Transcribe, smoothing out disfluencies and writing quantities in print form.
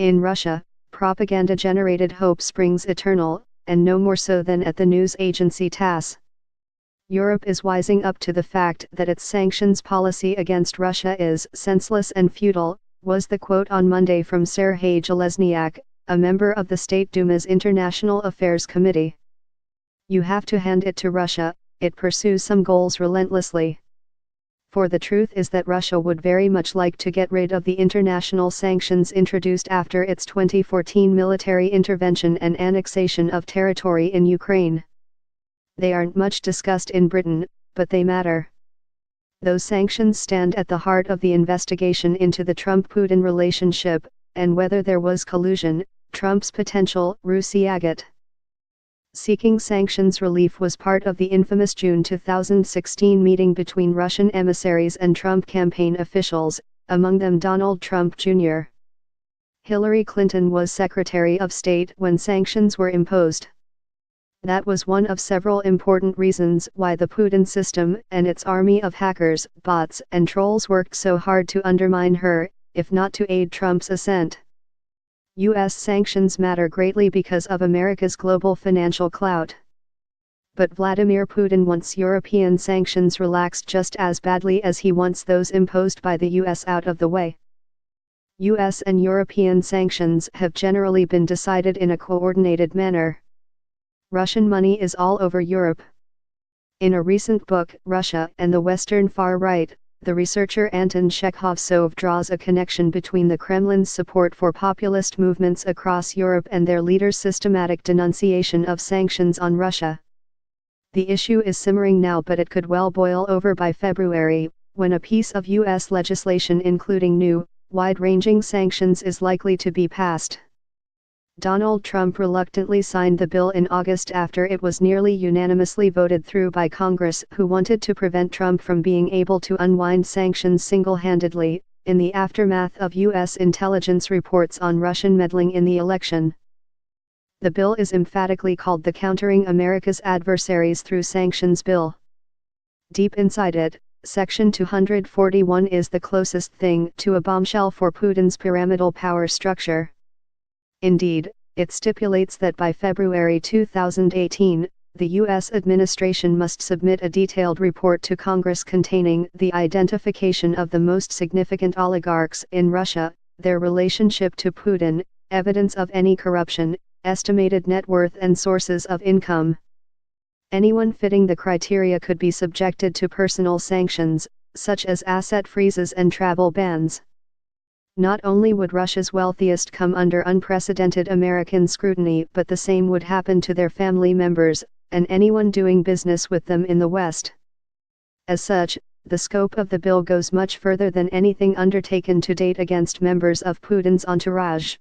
In Russia, propaganda-generated hope springs eternal, and no more so than at the news agency TASS. Europe is wising up to the fact that its sanctions policy against Russia is senseless and futile, was the quote on Monday from Sergei Zhelezniak, a member of the State Duma's International Affairs Committee. You have to hand it to Russia, it pursues some goals relentlessly. For the truth is that Russia would very much like to get rid of the international sanctions introduced after its 2014 military intervention and annexation of territory in Ukraine. They aren't much discussed in Britain, but they matter. Those sanctions stand at the heart of the investigation into the Trump-Putin relationship, and whether there was collusion, Trump's potential Russiagate. Seeking sanctions relief was part of the infamous June 2016 meeting between Russian emissaries and Trump campaign officials, among them Donald Trump Jr. Hillary Clinton was Secretary of State when sanctions were imposed. That was one of several important reasons why the Putin system and its army of hackers, bots, and trolls worked so hard to undermine her, if not to aid Trump's ascent. U.S. sanctions matter greatly because of America's global financial clout. But Vladimir Putin wants European sanctions relaxed just as badly as he wants those imposed by the U.S. out of the way. U.S. and European sanctions have generally been decided in a coordinated manner. Russian money is all over Europe. In a recent book, Russia and the Western Far Right, the researcher Anton Chekhovtsov draws a connection between the Kremlin's support for populist movements across Europe and their leaders' systematic denunciation of sanctions on Russia. The issue is simmering now, but it could well boil over by February, when a piece of U.S. legislation including new, wide-ranging sanctions is likely to be passed. Donald Trump reluctantly signed the bill in August after it was nearly unanimously voted through by Congress, who wanted to prevent Trump from being able to unwind sanctions single-handedly, in the aftermath of U.S. intelligence reports on Russian meddling in the election. The bill is emphatically called the Countering America's Adversaries Through Sanctions Bill. Deep inside it, Section 241 is the closest thing to a bombshell for Putin's pyramidal power structure. Indeed, it stipulates that by February 2018, the U.S. administration must submit a detailed report to Congress containing the identification of the most significant oligarchs in Russia, their relationship to Putin, evidence of any corruption, estimated net worth and sources of income. Anyone fitting the criteria could be subjected to personal sanctions, such as asset freezes and travel bans. Not only would Russia's wealthiest come under unprecedented American scrutiny, but the same would happen to their family members, and anyone doing business with them in the West. As such, the scope of the bill goes much further than anything undertaken to date against members of Putin's entourage.